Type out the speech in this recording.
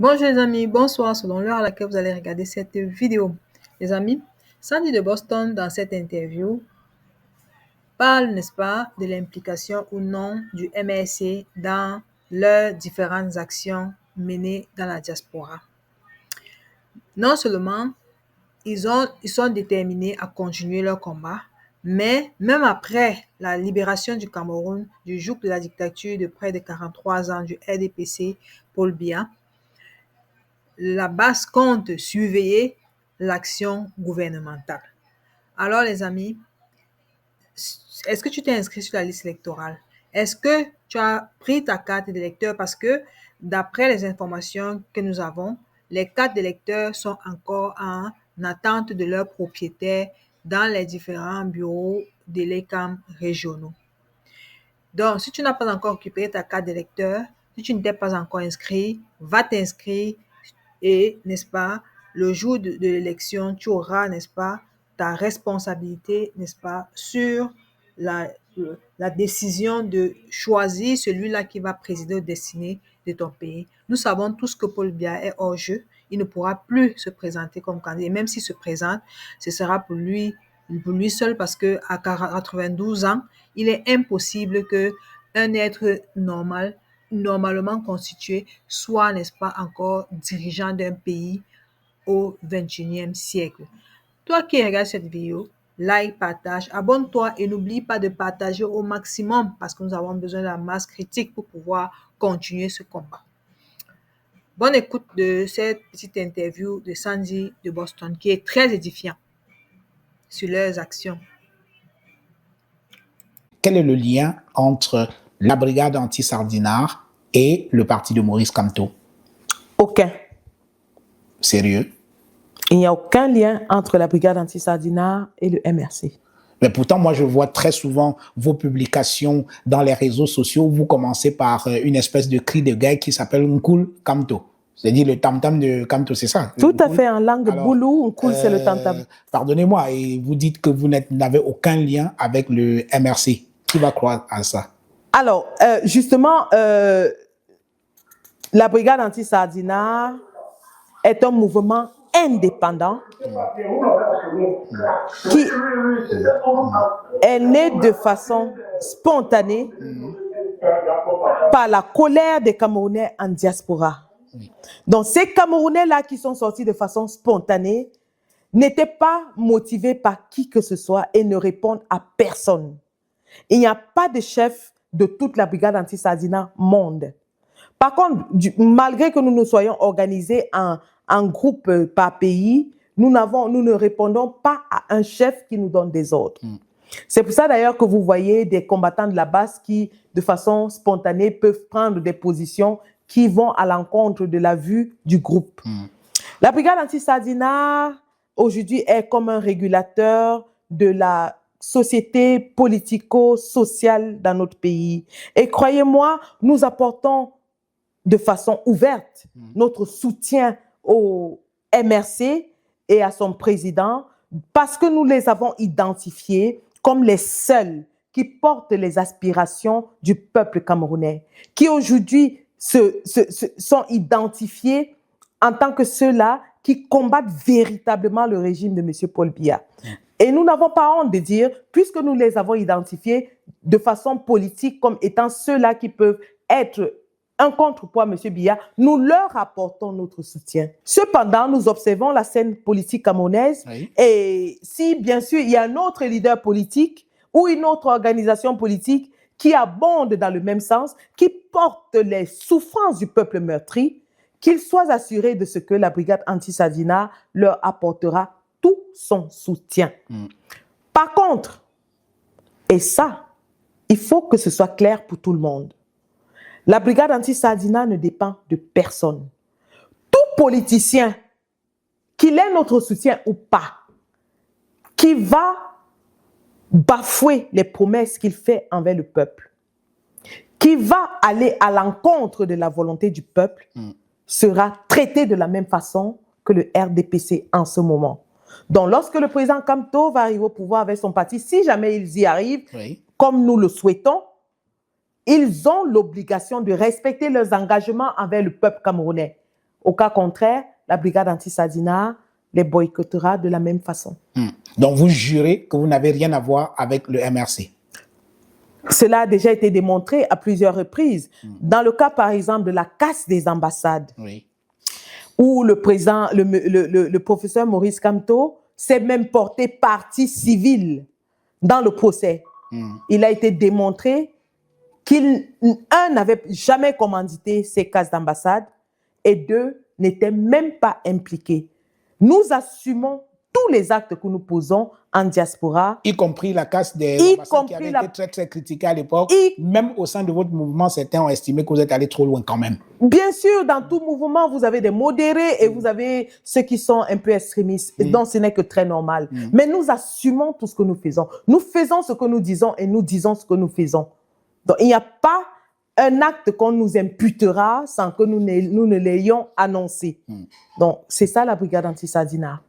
Bonjour les amis, bonsoir selon l'heure à laquelle vous allez regarder cette vidéo. Les amis, Sandy de Boston dans cette interview parle, n'est-ce pas, de l'implication ou non du MRC dans leurs différentes actions menées dans la diaspora. Non seulement ils sont déterminés à continuer leur combat, mais même après la libération du Cameroun du joug de la dictature de près de 43 ans du RDPC Paul Biya, la base compte surveiller l'action gouvernementale. Alors les amis, est-ce que tu t'es inscrit sur la liste électorale? Est-ce que tu as pris ta carte d'électeur? Parce que d'après les informations que nous avons, les cartes d'électeurs sont encore en attente de leurs propriétaires dans les différents bureaux de l'ECAM régionaux. Donc, si tu n'as pas encore occupé ta carte d'électeur, si tu ne t'es pas encore inscrit, va t'inscrire et, n'est-ce pas, le jour de l'élection, tu auras, n'est-ce pas, ta responsabilité, n'est-ce pas, sur la décision de choisir celui-là qui va présider aux destinées de ton pays. Nous savons tous que Paul Biya est hors jeu. Il ne pourra plus se présenter comme candidat. Et même s'il se présente, ce sera pour lui seul parce qu'à 92 ans, il est impossible qu'un être normal, normalement constitué, soit, n'est-ce pas, encore dirigeant d'un pays au 21e siècle. Toi qui regardes cette vidéo, like, partage, abonne-toi et n'oublie pas de partager au maximum parce que nous avons besoin de la masse critique pour pouvoir continuer ce combat. Bonne écoute de cette petite interview de Sandy de Boston qui est très édifiant sur leurs actions. Quel est le lien entre la brigade anti-Sardinard et le parti de Maurice Kamto? Aucun. Sérieux? Il n'y a aucun lien entre la brigade anti-Sardinard et le MRC. Mais pourtant, moi, je vois très souvent vos publications dans les réseaux sociaux où vous commencez par une espèce de cri de guerre qui s'appelle Nkul Kamto. C'est-à-dire le tam-tam de Kamto, c'est ça? Tout à fait, en langue boulou, Nkul, c'est le tam-tam. Pardonnez-moi, et vous dites que vous n'avez aucun lien avec le MRC. Qui va croire à ça? Alors, justement, la brigade anti-Sardinard est un mouvement indépendant qui est né de façon spontanée par la colère des Camerounais en diaspora. Donc, ces Camerounais-là qui sont sortis de façon spontanée n'étaient pas motivés par qui que ce soit et ne répondent à personne. Il n'y a pas de chef de toute la brigade anti-Sardinard monde. Par contre, malgré que nous nous soyons organisés en groupe par pays, nous ne répondons pas à un chef qui nous donne des ordres. C'est pour ça d'ailleurs que vous voyez des combattants de la base qui, de façon spontanée, peuvent prendre des positions qui vont à l'encontre de la vue du groupe. La brigade anti-Sardinard, aujourd'hui, est comme un régulateur de la société politico-sociale dans notre pays. Et croyez-moi, nous apportons de façon ouverte notre soutien au MRC et à son président parce que nous les avons identifiés comme les seuls qui portent les aspirations du peuple camerounais, qui aujourd'hui sont identifiés en tant que ceux-là qui combattent véritablement le régime de M. Paul Biya. Et nous n'avons pas honte de dire, puisque nous les avons identifiés de façon politique comme étant ceux-là qui peuvent être un contrepoids à M. Biya, nous leur apportons notre soutien. Cependant, nous observons la scène politique camerounaise et si, bien sûr, il y a un autre leader politique ou une autre organisation politique qui abonde dans le même sens, qui porte les souffrances du peuple meurtri, qu'ils soient assurés de ce que la brigade anti-Sardinard leur apportera tout son soutien. Par contre, et ça, il faut que ce soit clair pour tout le monde, la brigade anti-Sardinard ne dépend de personne. Tout politicien, qu'il ait notre soutien ou pas, qui va bafouer les promesses qu'il fait envers le peuple, qui va aller à l'encontre de la volonté du peuple, sera traité de la même façon que le RDPC en ce moment. Donc, lorsque le président Kamto va arriver au pouvoir avec son parti, si jamais ils y arrivent, comme nous le souhaitons, ils ont l'obligation de respecter leurs engagements envers le peuple camerounais. Au cas contraire, la brigade anti-Sadina les boycottera de la même façon. Donc, vous jurez que vous n'avez rien à voir avec le MRC? Cela a déjà été démontré à plusieurs reprises. Dans le cas, par exemple, de la casse des ambassades, Oui. où le professeur Maurice Kamto s'est même porté partie civile dans le procès. Il a été démontré qu'il, un, n'avait jamais commandité ces casses d'ambassade et deux, n'était même pas impliqué. Nous assumons tous les actes que nous posons en diaspora. Y compris la casse des ambassades qui avait été très, très critiquée à l'époque. Même au sein de votre mouvement, certains ont estimé que vous êtes allé trop loin quand même. Bien sûr, dans tout mouvement, vous avez des modérés et vous avez ceux qui sont un peu extrémistes. Donc, ce n'est que très normal. Mais nous assumons tout ce que nous faisons. Nous faisons ce que nous disons et nous disons ce que nous faisons. Donc, il n'y a pas un acte qu'on nous imputera sans que nous ne l'ayons annoncé. Donc, c'est ça la brigade anti-Sadina.